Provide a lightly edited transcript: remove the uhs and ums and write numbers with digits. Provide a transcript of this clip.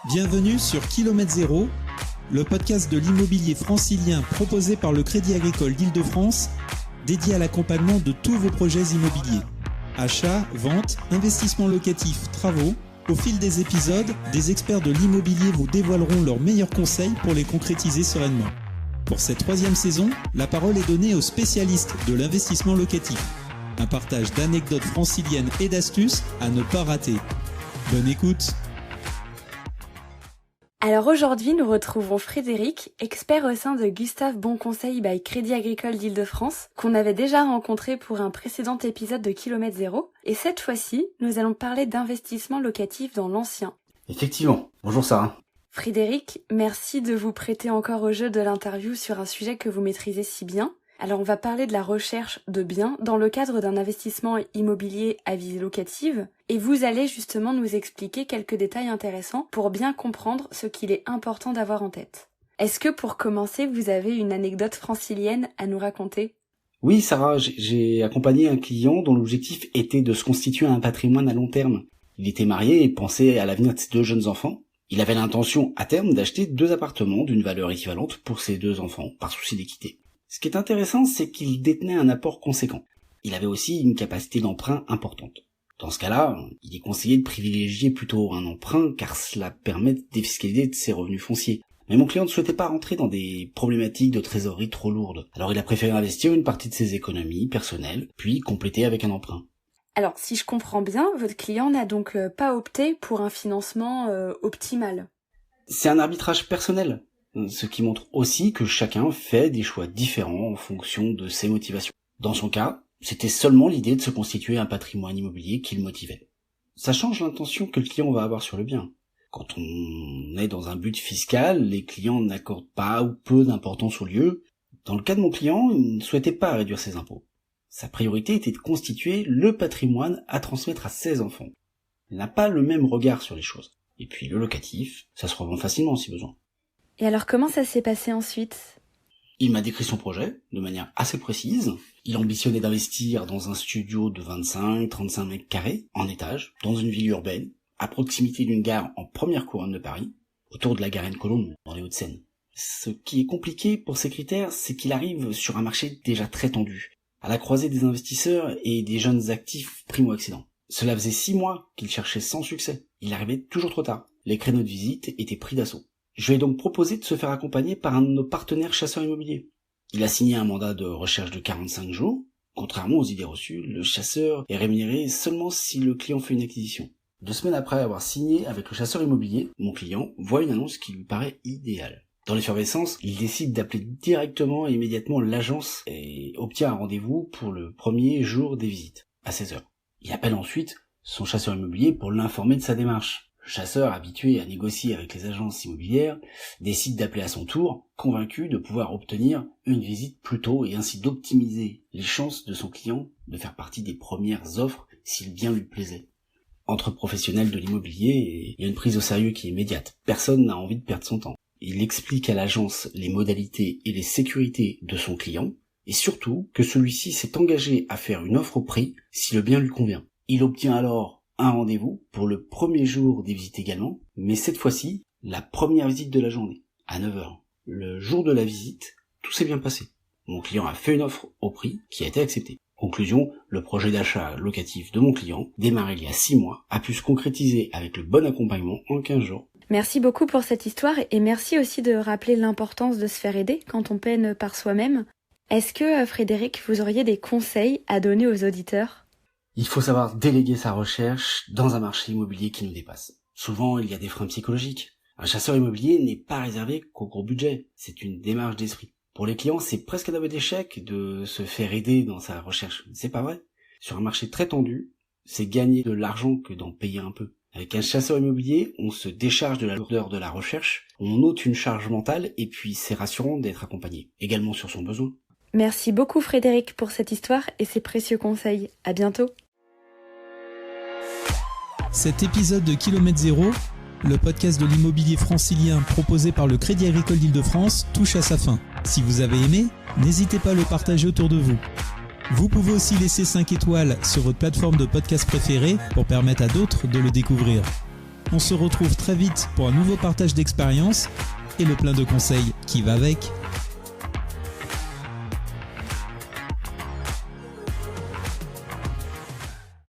Bienvenue sur Kilomètre Zéro, le podcast de l'immobilier francilien proposé par le Crédit Agricole d'Île-de-France, dédié à l'accompagnement de tous vos projets immobiliers. Achat, vente, investissement locatif, travaux. Au fil des épisodes, des experts de l'immobilier vous dévoileront leurs meilleurs conseils pour les concrétiser sereinement. Pour cette 3e saison, la parole est donnée aux spécialistes de l'investissement locatif. Un partage d'anecdotes franciliennes et d'astuces à ne pas rater. Bonne écoute! Alors aujourd'hui, nous retrouvons Frédéric, expert au sein de Gustave Bon Conseil by Crédit Agricole d'Île-de-France, qu'on avait déjà rencontré pour un précédent épisode de Kilomètre Zéro. Et cette fois-ci, nous allons parler d'investissement locatif dans l'ancien. Effectivement. Bonjour Sarah. Frédéric, merci de vous prêter encore au jeu de l'interview sur un sujet que vous maîtrisez si bien. Alors on va parler de la recherche de biens dans le cadre d'un investissement immobilier à visée locative et vous allez justement nous expliquer quelques détails intéressants pour bien comprendre ce qu'il est important d'avoir en tête. Est-ce que pour commencer vous avez une anecdote francilienne à nous raconter ? Oui Sarah, j'ai accompagné un client dont l'objectif était de se constituer un patrimoine à long terme. Il était marié et pensait à l'avenir de ses 2 jeunes enfants. Il avait l'intention à terme d'acheter 2 appartements d'une valeur équivalente pour ses 2 enfants par souci d'équité. Ce qui est intéressant, c'est qu'il détenait un apport conséquent. Il avait aussi une capacité d'emprunt importante. Dans ce cas-là, il est conseillé de privilégier plutôt un emprunt car cela permet de défiscaliser de ses revenus fonciers. Mais mon client ne souhaitait pas rentrer dans des problématiques de trésorerie trop lourdes. Alors il a préféré investir une partie de ses économies personnelles, puis compléter avec un emprunt. Alors si je comprends bien, votre client n'a donc pas opté pour un financement optimal. C'est un arbitrage personnel. Ce qui montre aussi que chacun fait des choix différents en fonction de ses motivations. Dans son cas, c'était seulement l'idée de se constituer un patrimoine immobilier qui le motivait. Ça change l'intention que le client va avoir sur le bien. Quand on est dans un but fiscal, les clients n'accordent pas ou peu d'importance au lieu. Dans le cas de mon client, il ne souhaitait pas réduire ses impôts. Sa priorité était de constituer le patrimoine à transmettre à ses enfants. Il n'a pas le même regard sur les choses. Et puis le locatif, ça se revend facilement si besoin. Et alors comment ça s'est passé ensuite ? Il m'a décrit son projet de manière assez précise. Il ambitionnait d'investir dans un studio de 25-35 mètres carrés, en étage, dans une ville urbaine, à proximité d'une gare en première couronne de Paris, autour de la Garenne-Colombes, dans les Hauts-de-Seine. Ce qui est compliqué pour ces critères, c'est qu'il arrive sur un marché déjà très tendu, à la croisée des investisseurs et des jeunes actifs primo-accédants. Cela faisait 6 mois qu'il cherchait sans succès. Il arrivait toujours trop tard. Les créneaux de visite étaient pris d'assaut. Je lui ai donc proposé de se faire accompagner par un de nos partenaires chasseurs immobiliers. Il a signé un mandat de recherche de 45 jours. Contrairement aux idées reçues, le chasseur est rémunéré seulement si le client fait une acquisition. 2 semaines après avoir signé avec le chasseur immobilier, mon client voit une annonce qui lui paraît idéale. Dans l'effervescence, il décide d'appeler directement et immédiatement l'agence et obtient un rendez-vous pour le premier jour des visites, à 16h. Il appelle ensuite son chasseur immobilier pour l'informer de sa démarche. Le chasseur, habitué à négocier avec les agences immobilières, décide d'appeler à son tour, convaincu de pouvoir obtenir une visite plus tôt et ainsi d'optimiser les chances de son client de faire partie des premières offres si le bien lui plaisait. Entre professionnels de l'immobilier, il y a une prise au sérieux qui est immédiate. Personne n'a envie de perdre son temps. Il explique à l'agence les modalités et les sécurités de son client et surtout que celui-ci s'est engagé à faire une offre au prix si le bien lui convient. Il obtient alors un rendez-vous pour le premier jour des visites également, mais cette fois-ci, la première visite de la journée, à 9h. Le jour de la visite, tout s'est bien passé. Mon client a fait une offre au prix qui a été acceptée. Conclusion, le projet d'achat locatif de mon client, démarré il y a 6 mois, a pu se concrétiser avec le bon accompagnement en 15 jours. Merci beaucoup pour cette histoire et merci aussi de rappeler l'importance de se faire aider quand on peine par soi-même. Est-ce que, Frédéric, vous auriez des conseils à donner aux auditeurs ? Il faut savoir déléguer sa recherche dans un marché immobilier qui nous dépasse. Souvent, il y a des freins psychologiques. Un chasseur immobilier n'est pas réservé qu'au gros budget. C'est une démarche d'esprit. Pour les clients, c'est presque un aveu d'échec de se faire aider dans sa recherche. C'est pas vrai. Sur un marché très tendu, c'est gagner de l'argent que d'en payer un peu. Avec un chasseur immobilier, on se décharge de la lourdeur de la recherche, on ôte une charge mentale et puis c'est rassurant d'être accompagné, également sur son besoin. Merci beaucoup Frédéric pour cette histoire et ces précieux conseils. À bientôt. Cet épisode de Kilomètre Zéro, le podcast de l'immobilier francilien proposé par le Crédit Agricole d'Île-de-France, touche à sa fin. Si vous avez aimé, n'hésitez pas à le partager autour de vous. Vous pouvez aussi laisser 5 étoiles sur votre plateforme de podcast préférée pour permettre à d'autres de le découvrir. On se retrouve très vite pour un nouveau partage d'expériences et le plein de conseils qui va avec.